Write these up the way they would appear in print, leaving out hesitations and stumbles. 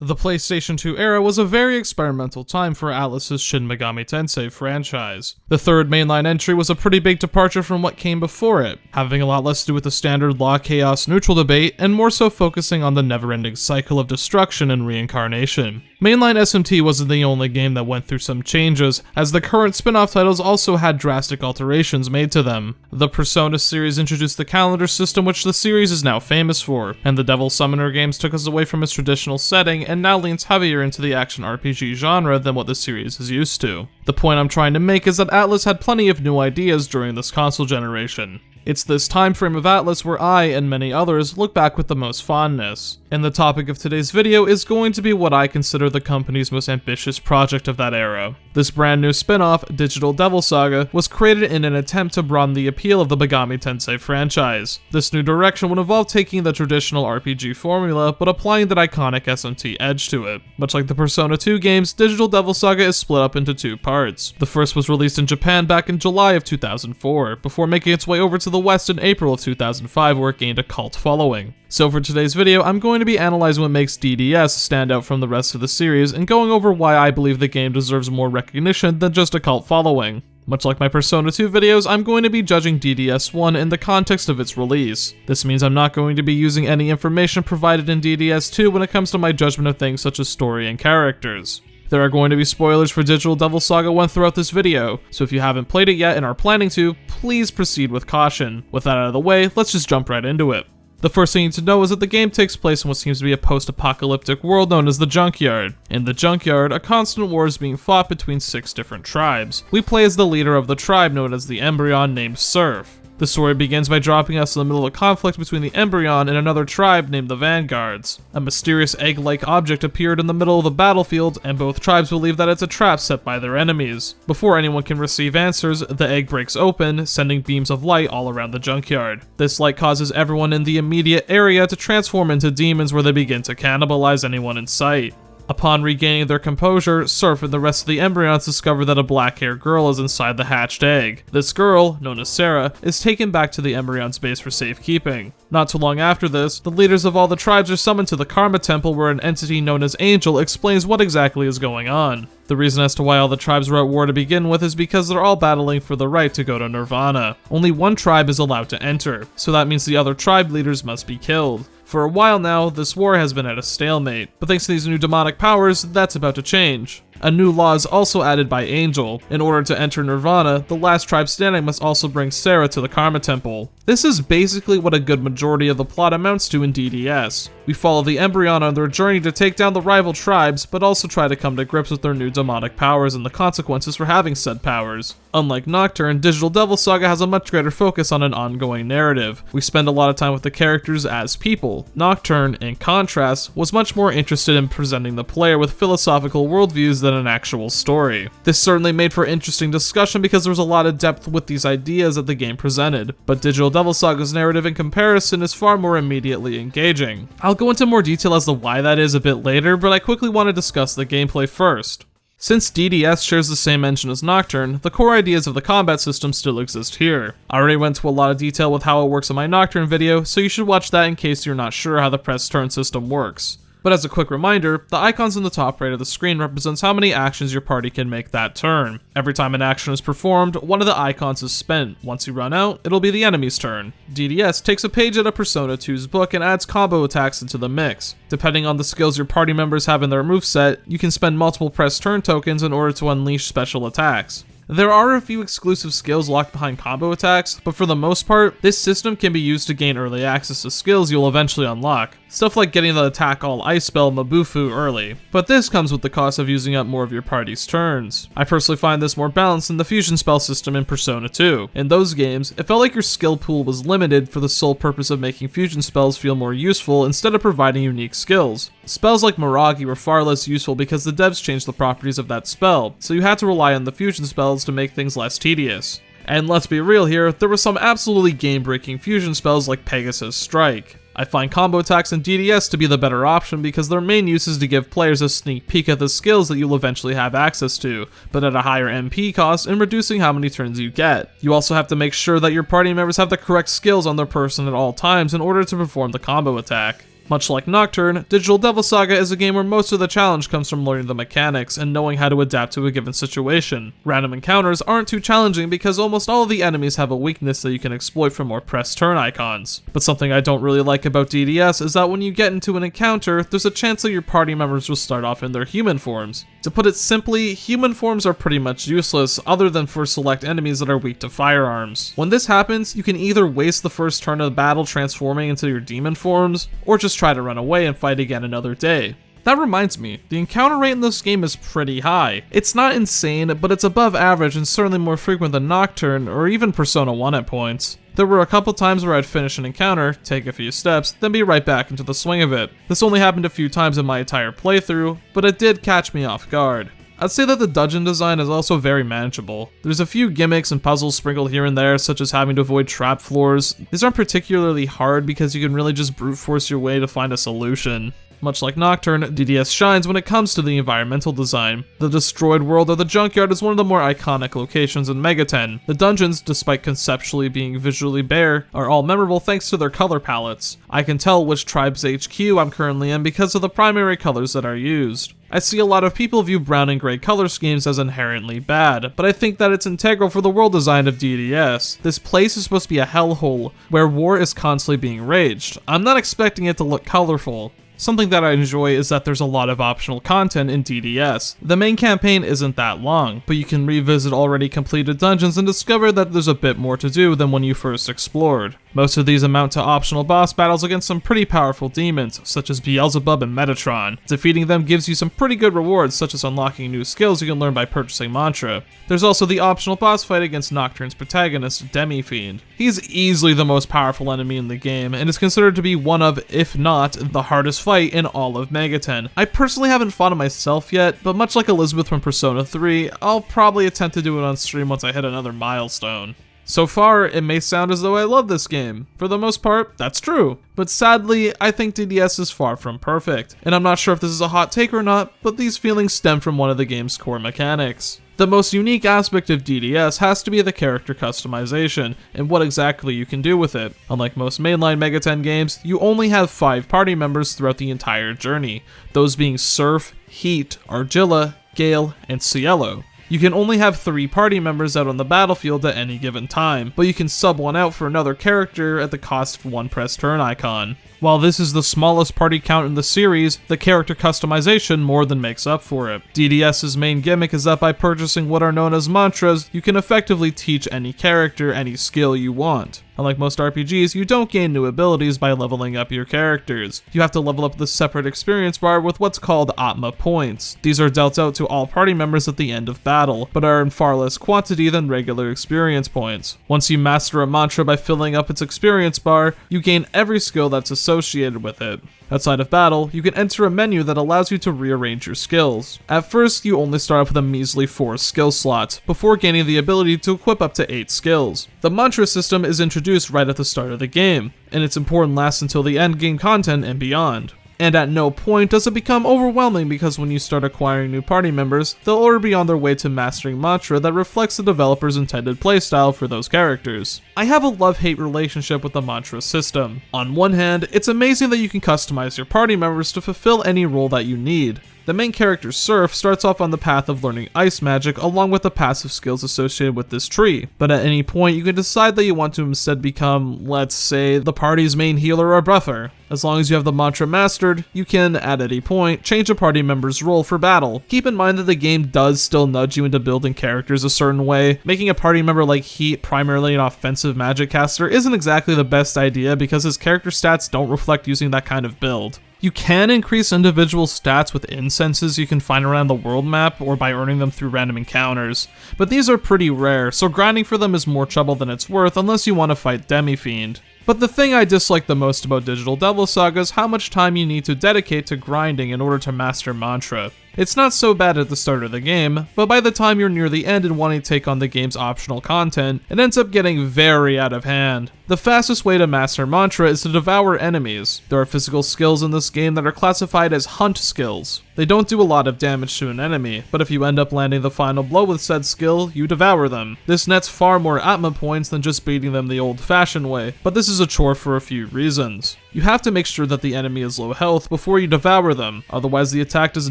The PlayStation 2 era was a very experimental time for Atlus's Shin Megami Tensei franchise. The third mainline entry was a pretty big departure from what came before it, having a lot less to do with the standard law, chaos, neutral debate, and more so focusing on the never-ending cycle of destruction and reincarnation. Mainline SMT wasn't the only game that went through some changes, as the current spin-off titles also had drastic alterations made to them. The Persona series introduced the calendar system which the series is now famous for, and the Devil Summoner games took us away from its traditional setting and now leans heavier into the action RPG genre than what the series is used to. The point I'm trying to make is that Atlus had plenty of new ideas during this console generation. It's this time frame of Atlus where I, and many others, look back with the most fondness. And the topic of today's video is going to be what I consider the company's most ambitious project of that era. This brand new spin-off, Digital Devil Saga, was created in an attempt to broaden the appeal of the Megami Tensei franchise. This new direction would involve taking the traditional RPG formula, but applying that iconic SMT edge to it. Much like the Persona 2 games, Digital Devil Saga is split up into two parts. The first was released in Japan back in July of 2004, before making its way over to the West in April of 2005 where it gained a cult following. So for today's video, I'm going to be analyzing what makes DDS stand out from the rest of the series and going over why I believe the game deserves more recognition than just a cult following. Much like my Persona 2 videos, I'm going to be judging DDS 1 in the context of its release. This means I'm not going to be using any information provided in DDS 2 when it comes to my judgment of things such as story and characters. There are going to be spoilers for Digital Devil Saga 1 throughout this video, so if you haven't played it yet and are planning to, please proceed with caution. With that out of the way, let's just jump right into it. The first thing you need to know is that the game takes place in what seems to be a post-apocalyptic world known as the Junkyard. In the Junkyard, a constant war is being fought between 6 different tribes. We play as the leader of the tribe known as the Embryon named Surf. The story begins by dropping us in the middle of a conflict between the Embryon and another tribe named the Vanguards. A mysterious egg-like object appeared in the middle of the battlefield, and both tribes believe that it's a trap set by their enemies. Before anyone can receive answers, the egg breaks open, sending beams of light all around the Junkyard. This light causes everyone in the immediate area to transform into demons where they begin to cannibalize anyone in sight. Upon regaining their composure, Surf and the rest of the embryons discover that a black-haired girl is inside the hatched egg. This girl, known as Sarah, is taken back to the embryon's base for safekeeping. Not too long after this, the leaders of all the tribes are summoned to the Karma Temple where an entity known as Angel explains what exactly is going on. The reason as to why all the tribes were at war to begin with is because they're all battling for the right to go to Nirvana. Only one tribe is allowed to enter, so that means the other tribe leaders must be killed. For a while now, this war has been at a stalemate, but thanks to these new demonic powers, that's about to change. A new law is also added by Angel. In order to enter Nirvana, the last tribe standing must also bring Sarah to the Karma Temple. This is basically what a good majority of the plot amounts to in DDS. We follow the Embryon on their journey to take down the rival tribes, but also try to come to grips with their new demonic powers and the consequences for having said powers. Unlike Nocturne, Digital Devil Saga has a much greater focus on an ongoing narrative. We spend a lot of time with the characters as people. Nocturne, in contrast, was much more interested in presenting the player with philosophical worldviews than an actual story. This certainly made for interesting discussion because there was a lot of depth with these ideas that the game presented, but Digital Devil Saga's narrative in comparison is far more immediately engaging. I'll go into more detail as to why that is a bit later, but I quickly want to discuss the gameplay first. Since DDS shares the same engine as Nocturne, the core ideas of the combat system still exist here. I already went into a lot of detail with how it works in my Nocturne video, so you should watch that in case you're not sure how the press turn system works. But as a quick reminder, the icons in the top right of the screen represents how many actions your party can make that turn. Every time an action is performed, one of the icons is spent. Once you run out, it'll be the enemy's turn. DDS takes a page out of Persona 2's book and adds combo attacks into the mix. Depending on the skills your party members have in their moveset, you can spend multiple press turn tokens in order to unleash special attacks. There are a few exclusive skills locked behind combo attacks, but for the most part, this system can be used to gain early access to skills you'll eventually unlock. Stuff like getting the attack all ice spell Mabufu early, but this comes with the cost of using up more of your party's turns. I personally find this more balanced than the fusion spell system in Persona 2. In those games, it felt like your skill pool was limited for the sole purpose of making fusion spells feel more useful instead of providing unique skills. Spells like Miragi were far less useful because the devs changed the properties of that spell, so you had to rely on the fusion spells to make things less tedious. And let's be real here, there were some absolutely game-breaking fusion spells like Pegasus Strike. I find combo attacks in DDS to be the better option because their main use is to give players a sneak peek at the skills that you'll eventually have access to, but at a higher MP cost and reducing how many turns you get. You also have to make sure that your party members have the correct skills on their person at all times in order to perform the combo attack. Much like Nocturne, Digital Devil Saga is a game where most of the challenge comes from learning the mechanics and knowing how to adapt to a given situation. Random encounters aren't too challenging because almost all of the enemies have a weakness that you can exploit from more press turn icons. But something I don't really like about DDS is that when you get into an encounter, there's a chance that your party members will start off in their human forms. To put it simply, human forms are pretty much useless other than for select enemies that are weak to firearms. When this happens, you can either waste the first turn of the battle transforming into your demon forms, or just try to run away and fight again another day. That reminds me, the encounter rate in this game is pretty high. It's not insane, but it's above average and certainly more frequent than Nocturne or even Persona 1 at points. There were a couple times where I'd finish an encounter, take a few steps, then be right back into the swing of it. This only happened a few times in my entire playthrough, but it did catch me off guard. I'd say that the dungeon design is also very manageable. There's a few gimmicks and puzzles sprinkled here and there, such as having to avoid trap floors. These aren't particularly hard because you can really just brute force your way to find a solution. Much like Nocturne, DDS shines when it comes to the environmental design. The destroyed world or the junkyard is one of the more iconic locations in Megaten. The dungeons, despite conceptually being visually bare, are all memorable thanks to their color palettes. I can tell which tribe's HQ I'm currently in because of the primary colors that are used. I see a lot of people view brown and gray color schemes as inherently bad, but I think that it's integral for the world design of DDS. This place is supposed to be a hellhole, where war is constantly being raged. I'm not expecting it to look colorful. Something that I enjoy is that there's a lot of optional content in DDS. The main campaign isn't that long, but you can revisit already completed dungeons and discover that there's a bit more to do than when you first explored. Most of these amount to optional boss battles against some pretty powerful demons, such as Beelzebub and Metatron. Defeating them gives you some pretty good rewards, such as unlocking new skills you can learn by purchasing mantra. There's also the optional boss fight against Nocturne's protagonist, Demi-Fiend. He's easily the most powerful enemy in the game, and is considered to be one of, if not, the hardest fight in all of Megaten. I personally haven't fought him myself yet, but much like Elizabeth from Persona 3, I'll probably attempt to do it on stream once I hit another milestone. So far, it may sound as though I love this game. For the most part, that's true. But sadly, I think DDS is far from perfect. And I'm not sure if this is a hot take or not, but these feelings stem from one of the game's core mechanics. The most unique aspect of DDS has to be the character customization, and what exactly you can do with it. Unlike most mainline Megaten games, you only have 5 party members throughout the entire journey, those being Surf, Heat, Argilla, Gale, and Cielo. You can only have 3 party members out on the battlefield at any given time, but you can sub one out for another character at the cost of 1 press turn icon. While this is the smallest party count in the series, the character customization more than makes up for it. DDS's main gimmick is that by purchasing what are known as mantras, you can effectively teach any character any skill you want. Unlike most RPGs, you don't gain new abilities by leveling up your characters. You have to level up the separate experience bar with what's called Atma points. These are dealt out to all party members at the end of battle, but are in far less quantity than regular experience points. Once you master a mantra by filling up its experience bar, you gain every skill that's associated with it. Outside of battle, you can enter a menu that allows you to rearrange your skills. At first, you only start off with a measly 4 skill slots, before gaining the ability to equip up to 8 skills. The mantra system is introduced right at the start of the game, and its importance lasts until the end game content and beyond. And at no point does it become overwhelming because when you start acquiring new party members, they'll already be on their way to mastering mantra that reflects the developer's intended playstyle for those characters. I have a love-hate relationship with the mantra system. On one hand, it's amazing that you can customize your party members to fulfill any role that you need. The main character, Surf, starts off on the path of learning ice magic along with the passive skills associated with this tree, but at any point you can decide that you want to instead become, let's say, the party's main healer or buffer. As long as you have the mantra mastered, you can, at any point, change a party member's role for battle. Keep in mind that the game does still nudge you into building characters a certain way. Making a party member like Heat primarily an offensive magic caster isn't exactly the best idea because his character stats don't reflect using that kind of build. You can increase individual stats with incenses you can find around the world map or by earning them through random encounters, but these are pretty rare, so grinding for them is more trouble than it's worth unless you want to fight Demi-Fiend. But the thing I dislike the most about Digital Devil Saga is how much time you need to dedicate to grinding in order to master mantra. It's not so bad at the start of the game, but by the time you're near the end and wanting to take on the game's optional content, it ends up getting very out of hand. The fastest way to master mantra is to devour enemies. There are physical skills in this game that are classified as hunt skills. They don't do a lot of damage to an enemy, but if you end up landing the final blow with said skill, you devour them. This nets far more Atma points than just beating them the old-fashioned way, but this is a chore for a few reasons. You have to make sure that the enemy is low health before you devour them, otherwise the attack does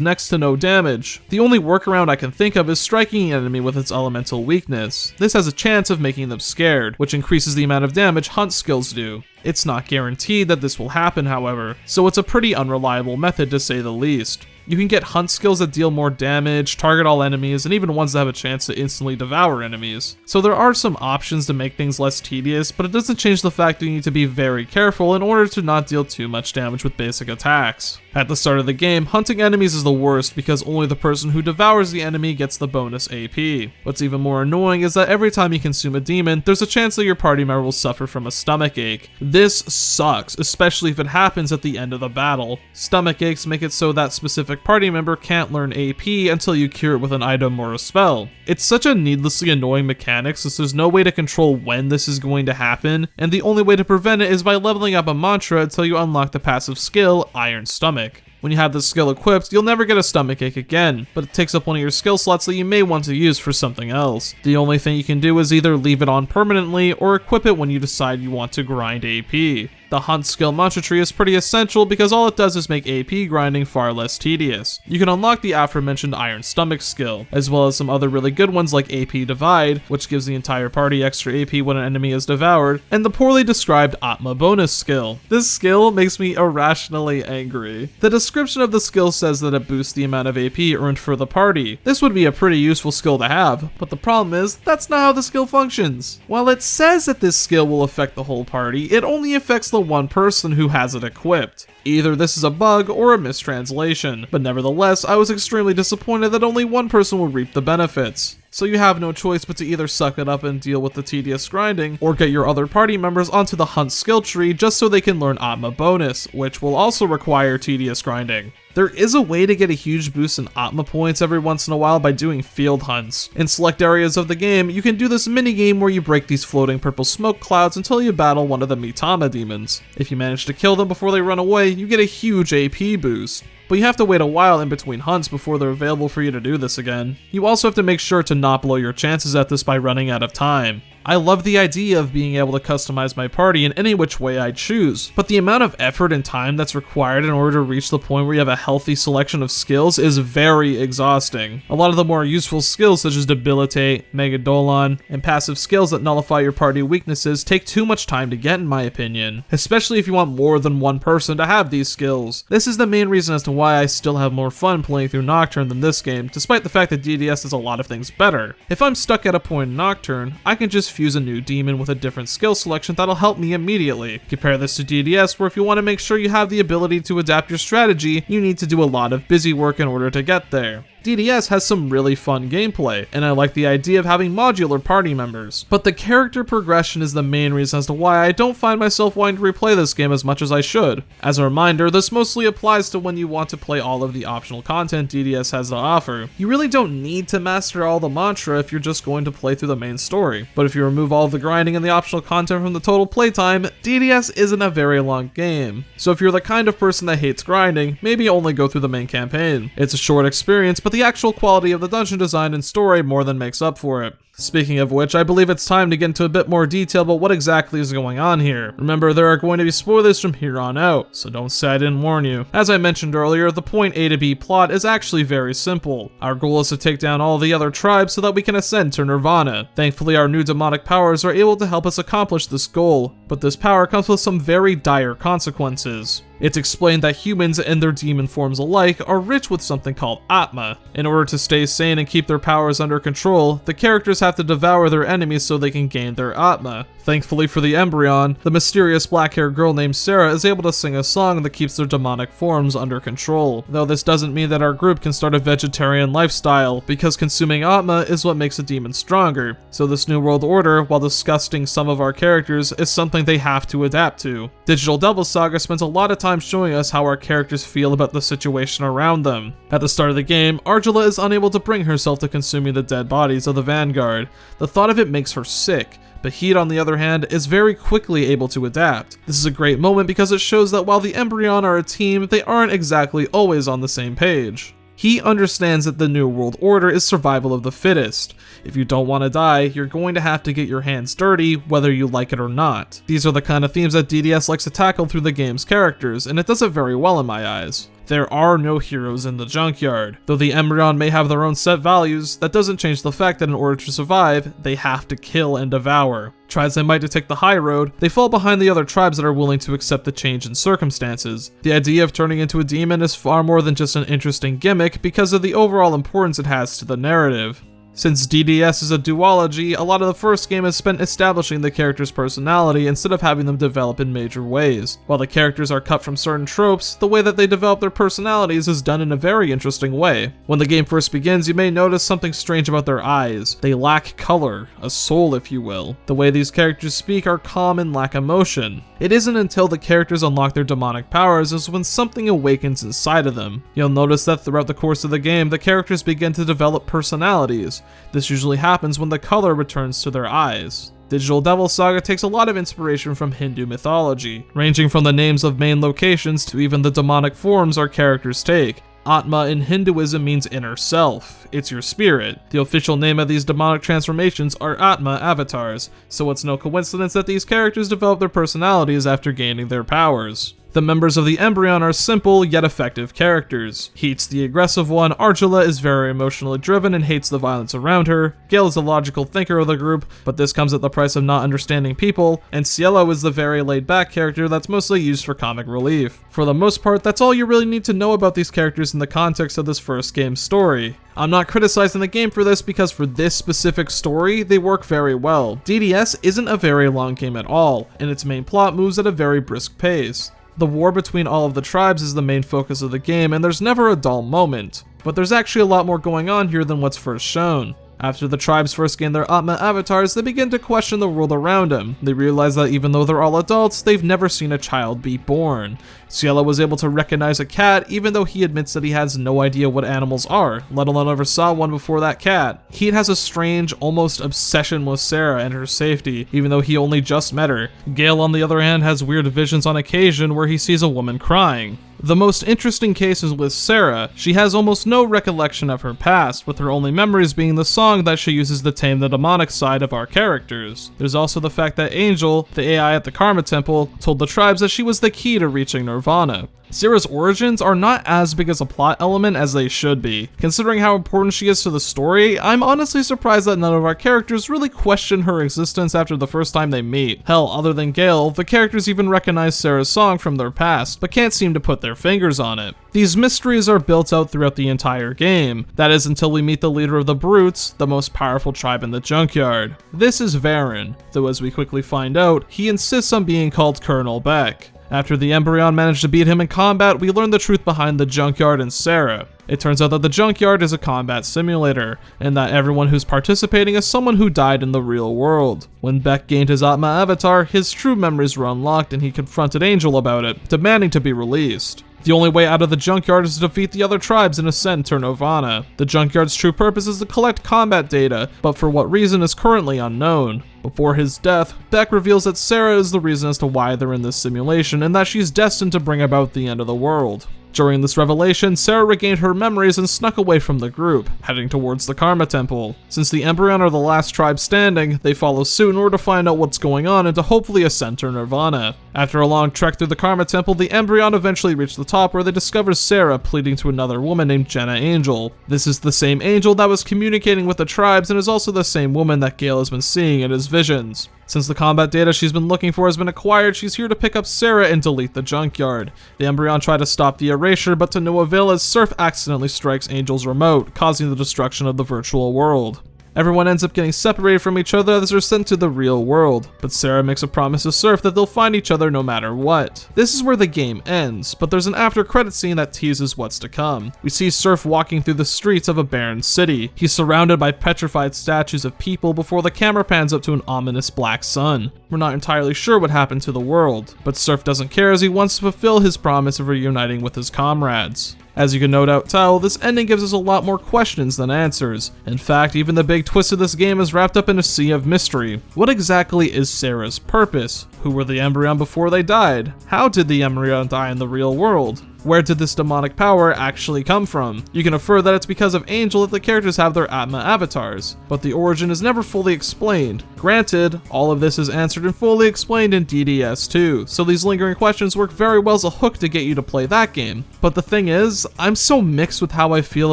next to no damage. The only workaround I can think of is striking an enemy with its elemental weakness. This has a chance of making them scared, which increases the amount of damage hunt skills do. It's not guaranteed that this will happen, however, so it's a pretty unreliable method to say the least. You can get hunt skills that deal more damage, target all enemies, and even ones that have a chance to instantly devour enemies. So there are some options to make things less tedious, but it doesn't change the fact that you need to be very careful in order to not deal too much damage with basic attacks. At the start of the game, hunting enemies is the worst because only the person who devours the enemy gets the bonus AP. What's even more annoying is that every time you consume a demon, there's a chance that your party member will suffer from a stomach ache. This sucks, especially if it happens at the end of the battle. Stomach aches make it so that specific party member can't learn AP until you cure it with an item or a spell. It's such a needlessly annoying mechanic since there's no way to control when this is going to happen, and the only way to prevent it is by leveling up a mantra until you unlock the passive skill, Iron Stomach. When you have this skill equipped, you'll never get a stomach ache again, but it takes up one of your skill slots that you may want to use for something else. The only thing you can do is either leave it on permanently or equip it when you decide you want to grind AP. The hunt skill mantra tree is pretty essential because all it does is make AP grinding far less tedious. You can unlock the aforementioned Iron Stomach skill, as well as some other really good ones like AP Divide, which gives the entire party extra AP when an enemy is devoured, and the poorly described Atma bonus skill. This skill makes me irrationally angry. The description of the skill says that it boosts the amount of AP earned for the party. This would be a pretty useful skill to have, but the problem is, that's not how the skill functions. While it says that this skill will affect the whole party, it only affects the one person who has it equipped. Either this is a bug or a mistranslation, but nevertheless, I was extremely disappointed that only one person will reap the benefits. So you have no choice but to either suck it up and deal with the tedious grinding, or get your other party members onto the hunt skill tree just so they can learn Atma bonus, which will also require tedious grinding. There is a way to get a huge boost in Atma points every once in a while by doing field hunts. In select areas of the game, you can do this minigame where you break these floating purple smoke clouds until you battle one of the Mitama demons. If you manage to kill them before they run away, you get a huge AP boost. But you have to wait a while in between hunts before they're available for you to do this again. You also have to make sure to not blow your chances at this by running out of time. I love the idea of being able to customize my party in any which way I choose, but the amount of effort and time that's required in order to reach the point where you have a healthy selection of skills is very exhausting. A lot of the more useful skills such as Debilitate, Megadolon, and passive skills that nullify your party weaknesses take too much time to get in my opinion, especially if you want more than one person to have these skills. This is the main reason as to why I still have more fun playing through Nocturne than this game, despite the fact that DDS does a lot of things better. If I'm stuck at a point in Nocturne, I can just fuse a new demon with a different skill selection that'll help me immediately. Compare this to DDS, where if you want to make sure you have the ability to adapt your strategy, you need to do a lot of busy work in order to get there. DDS has some really fun gameplay, and I like the idea of having modular party members, but the character progression is the main reason as to why I don't find myself wanting to replay this game as much as I should. As a reminder, this mostly applies to when you want to play all of the optional content DDS has to offer. You really don't need to master all the mantra if you're just going to play through the main story, but if you remove all of the grinding and the optional content from the total playtime, DDS isn't a very long game. So if you're the kind of person that hates grinding, maybe only go through the main campaign. It's a short experience, but the actual quality of the dungeon design and story more than makes up for it. Speaking of which, I believe it's time to get into a bit more detail about what exactly is going on here. Remember, there are going to be spoilers from here on out, so don't say I didn't warn you. As I mentioned earlier, the point A to B plot is actually very simple. Our goal is to take down all the other tribes so that we can ascend to Nirvana. Thankfully, our new demonic powers are able to help us accomplish this goal, but this power comes with some very dire consequences. It's explained that humans and their demon forms alike are rich with something called Atma. In order to stay sane and keep their powers under control, the characters have to devour their enemies so they can gain their Atma. Thankfully for the Embryon, the mysterious black-haired girl named Sarah is able to sing a song that keeps their demonic forms under control. Though this doesn't mean that our group can start a vegetarian lifestyle, because consuming Atma is what makes a demon stronger. So this new world order, while disgusting some of our characters, is something they have to adapt to. Digital Devil Saga spends a lot of time showing us how our characters feel about the situation around them. At the start of the game, Argela is unable to bring herself to consuming the dead bodies of the Vanguard. The thought of it makes her sick. But Heat, on the other hand, is very quickly able to adapt. This is a great moment because it shows that while the Embryon are a team, they aren't exactly always on the same page. He understands that the New World Order is survival of the fittest. If you don't want to die, you're going to have to get your hands dirty, whether you like it or not. These are the kind of themes that DDS likes to tackle through the game's characters, and it does it very well in my eyes. There are no heroes in the junkyard. Though the Embryon may have their own set values, that doesn't change the fact that in order to survive, they have to kill and devour. Tribes that might take the high road, they fall behind the other tribes that are willing to accept the change in circumstances. The idea of turning into a demon is far more than just an interesting gimmick because of the overall importance it has to the narrative. Since DDS is a duology, a lot of the first game is spent establishing the character's personality instead of having them develop in major ways. While the characters are cut from certain tropes, the way that they develop their personalities is done in a very interesting way. When the game first begins, you may notice something strange about their eyes. They lack color, a soul if you will. The way these characters speak are calm and lack emotion. It isn't until the characters unlock their demonic powers is when something awakens inside of them. You'll notice that throughout the course of the game, the characters begin to develop personalities. This usually happens when the color returns to their eyes. Digital Devil Saga takes a lot of inspiration from Hindu mythology, ranging from the names of main locations to even the demonic forms our characters take. Atma in Hinduism means inner self. It's your spirit. The official name of these demonic transformations are Atma avatars, so it's no coincidence that these characters develop their personalities after gaining their powers. The members of the Embryon are simple yet effective characters. Heat's the aggressive one, Arjula is very emotionally driven and hates the violence around her, Gale is the logical thinker of the group, but this comes at the price of not understanding people, and Cielo is the very laid-back character that's mostly used for comic relief. For the most part, that's all you really need to know about these characters in the context of this first game's story. I'm not criticizing the game for this because for this specific story, they work very well. DDS isn't a very long game at all, and its main plot moves at a very brisk pace. The war between all of the tribes is the main focus of the game, and there's never a dull moment. But there's actually a lot more going on here than what's first shown. After the tribes first gain their Atma avatars, they begin to question the world around them. They realize that even though they're all adults, they've never seen a child be born. Cielo was able to recognize a cat, even though he admits that he has no idea what animals are, let alone ever saw one before that cat. Heat has a strange, almost obsession with Sarah and her safety, even though he only just met her. Gale, on the other hand, has weird visions on occasion where he sees a woman crying. The most interesting case is with Sarah. She has almost no recollection of her past, with her only memories being the song that she uses to tame the demonic side of our characters. There's also the fact that Angel, the AI at the Karma Temple, told the tribes that she was the key to reaching Nirvana. Sarah's origins are not as big as a plot element as they should be. Considering how important she is to the story, I'm honestly surprised that none of our characters really question her existence after the first time they meet. Hell, other than Gale, the characters even recognize Sarah's song from their past, but can't seem to put their fingers on it. These mysteries are built out throughout the entire game. That is until we meet the leader of the Brutes, the most powerful tribe in the junkyard. This is Varen, though as we quickly find out, he insists on being called Colonel Beck. After the Embryon managed to beat him in combat, we learn the truth behind the junkyard and Sarah. It turns out that the junkyard is a combat simulator, and that everyone who's participating is someone who died in the real world. When Beck gained his Atma avatar, his true memories were unlocked and he confronted Angel about it, demanding to be released. The only way out of the junkyard is to defeat the other tribes and ascend to Nirvana. The junkyard's true purpose is to collect combat data, but for what reason is currently unknown. Before his death, Beck reveals that Sarah is the reason as to why they're in this simulation and that she's destined to bring about the end of the world. During this revelation, Sarah regained her memories and snuck away from the group, heading towards the Karma Temple. Since the Embryon are the last tribe standing, they follow suit in order to find out what's going on and to hopefully ascend to Nirvana. After a long trek through the Karma Temple, the Embryon eventually reach the top where they discover Sarah pleading to another woman named Jenna Angel. This is the same Angel that was communicating with the tribes and is also the same woman that Gale has been seeing in his visions. Since the combat data she's been looking for has been acquired, she's here to pick up Sarah and delete the junkyard. The Embryon try to stop the erasure, but to no avail as Surf accidentally strikes Angel's remote, causing the destruction of the virtual world. Everyone ends up getting separated from each other as they're sent to the real world, but Sarah makes a promise to Surf that they'll find each other no matter what. This is where the game ends, but there's an after credit scene that teases what's to come. We see Surf walking through the streets of a barren city. He's surrounded by petrified statues of people before the camera pans up to an ominous black sun. We're not entirely sure what happened to the world, but Surf doesn't care as he wants to fulfill his promise of reuniting with his comrades. As you can no doubt tell, this ending gives us a lot more questions than answers. In fact, even the big twist of this game is wrapped up in a sea of mystery. What exactly is Sarah's purpose? Who were the Embryon before they died? How did the Embryon die in the real world? Where did this demonic power actually come from? You can infer that it's because of Angel that the characters have their Atma avatars, but the origin is never fully explained. Granted, all of this is answered and fully explained in DDS 2, so these lingering questions work very well as a hook to get you to play that game. But the thing is, I'm so mixed with how I feel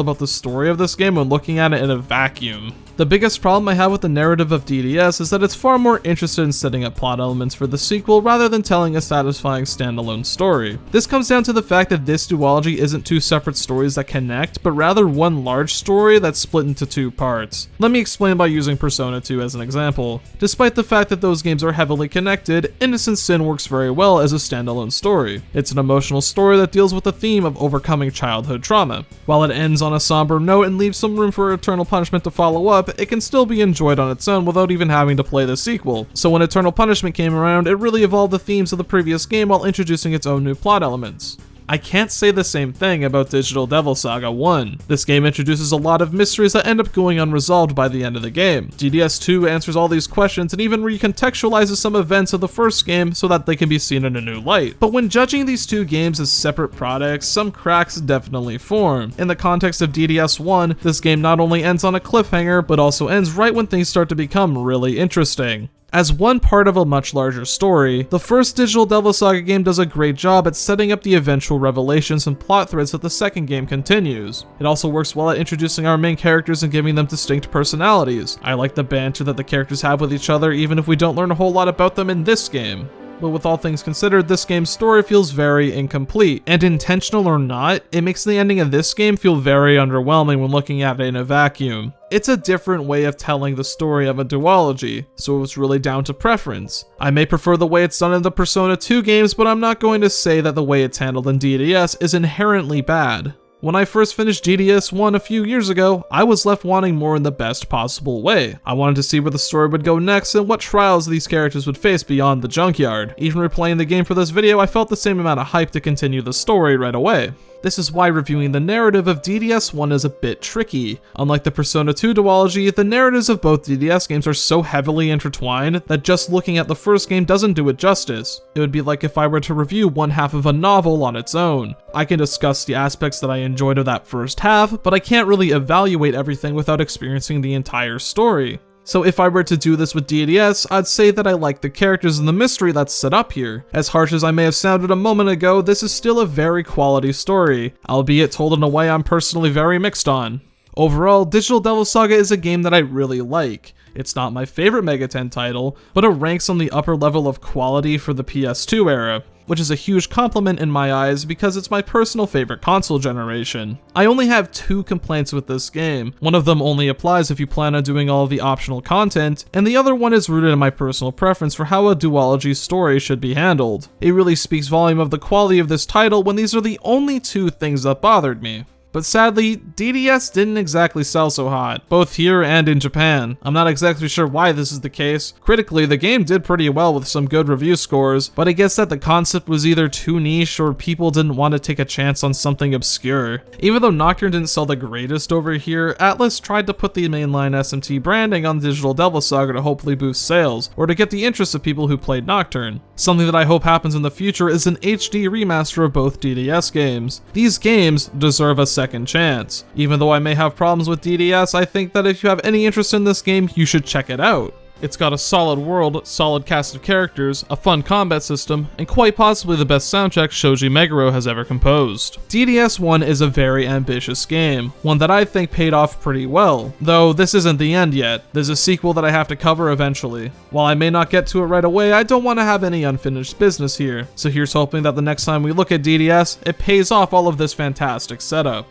about the story of this game when looking at it in a vacuum. The biggest problem I have with the narrative of DDS is that it's far more interested in setting up plot elements for the sequel rather than telling a satisfying standalone story. This comes down to the fact that this duology isn't two separate stories that connect, but rather one large story that's split into two parts. Let me explain by using Persona 2 as an example. Despite the fact that those games are heavily connected, Innocent Sin works very well as a standalone story. It's an emotional story that deals with the theme of overcoming childhood trauma. While it ends on a somber note and leaves some room for Eternal Punishment to follow up, it can still be enjoyed on its own without even having to play the sequel. So when Eternal Punishment came around, it really evolved the themes of the previous game while introducing its own new plot elements. I can't say the same thing about Digital Devil Saga 1. This game introduces a lot of mysteries that end up going unresolved by the end of the game. DDS 2 answers all these questions and even recontextualizes some events of the first game so that they can be seen in a new light. But when judging these two games as separate products, some cracks definitely form. In the context of DDS 1, this game not only ends on a cliffhanger, but also ends right when things start to become really interesting. As one part of a much larger story, the first Digital Devil Saga game does a great job at setting up the eventual revelations and plot threads that the second game continues. It also works well at introducing our main characters and giving them distinct personalities. I like the banter that the characters have with each other even if we don't learn a whole lot about them in this game. But with all things considered, this game's story feels very incomplete, and intentional or not, it makes the ending of this game feel very underwhelming when looking at it in a vacuum. It's a different way of telling the story of a duology, so it's really down to preference. I may prefer the way it's done in the Persona 2 games, but I'm not going to say that the way it's handled in DDS is inherently bad. When I first finished DDS 1 a few years ago, I was left wanting more in the best possible way. I wanted to see where the story would go next and what trials these characters would face beyond the junkyard. Even replaying the game for this video, I felt the same amount of hype to continue the story right away. This is why reviewing the narrative of DDS 1 is a bit tricky. Unlike the Persona 2 duology, the narratives of both DDS games are so heavily intertwined that just looking at the first game doesn't do it justice. It would be like if I were to review one half of a novel on its own. I can discuss the aspects that I enjoyed of that first half, but I can't really evaluate everything without experiencing the entire story. So if I were to do this with DDS, I'd say that I like the characters and the mystery that's set up here. As harsh as I may have sounded a moment ago, this is still a very quality story, albeit told in a way I'm personally very mixed on. Overall, Digital Devil Saga is a game that I really like. It's not my favorite Mega 10 title, but it ranks on the upper level of quality for the PS2 era, which is a huge compliment in my eyes because it's my personal favorite console generation. I only have 2 complaints with this game. One of them only applies if you plan on doing all of the optional content, and the other one is rooted in my personal preference for how a duology story should be handled. It really speaks volume of the quality of this title when these are the only 2 things that bothered me. But sadly, DDS didn't exactly sell so hot, both here and in Japan. I'm not exactly sure why this is the case. Critically, the game did pretty well with some good review scores, but I guess that the concept was either too niche or people didn't want to take a chance on something obscure. Even though Nocturne didn't sell the greatest over here, Atlus tried to put the Mainline SMT branding on Digital Devil Saga to hopefully boost sales, or to get the interest of people who played Nocturne. Something that I hope happens in the future is an HD remaster of both DDS games. These games deserve a second chance. Even though I may have problems with DDS, I think that if you have any interest in this game, you should check it out. It's got a solid world, solid cast of characters, a fun combat system, and quite possibly the best soundtrack Shoji Meguro has ever composed. DDS 1 is a very ambitious game, one that I think paid off pretty well, though this isn't the end yet. There's a sequel that I have to cover eventually. While I may not get to it right away, I don't want to have any unfinished business here, so here's hoping that the next time we look at DDS, it pays off all of this fantastic setup.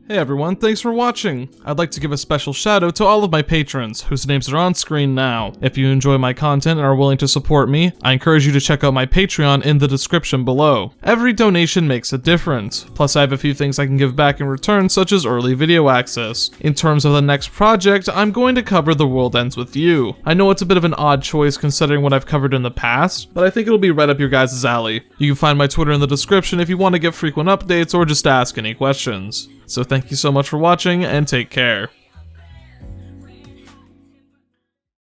Hey everyone, thanks for watching! I'd like to give a special shout out to all of my patrons, whose names are on screen now. If you enjoy my content and are willing to support me, I encourage you to check out my Patreon in the description below. Every donation makes a difference, plus I have a few things I can give back in return, such as early video access. In terms of the next project, I'm going to cover The World Ends With You. I know it's a bit of an odd choice considering what I've covered in the past, but I think it'll be right up your guys' alley. You can find my Twitter in the description if you want to get frequent updates or just ask any questions. So thank you so much for watching, and take care.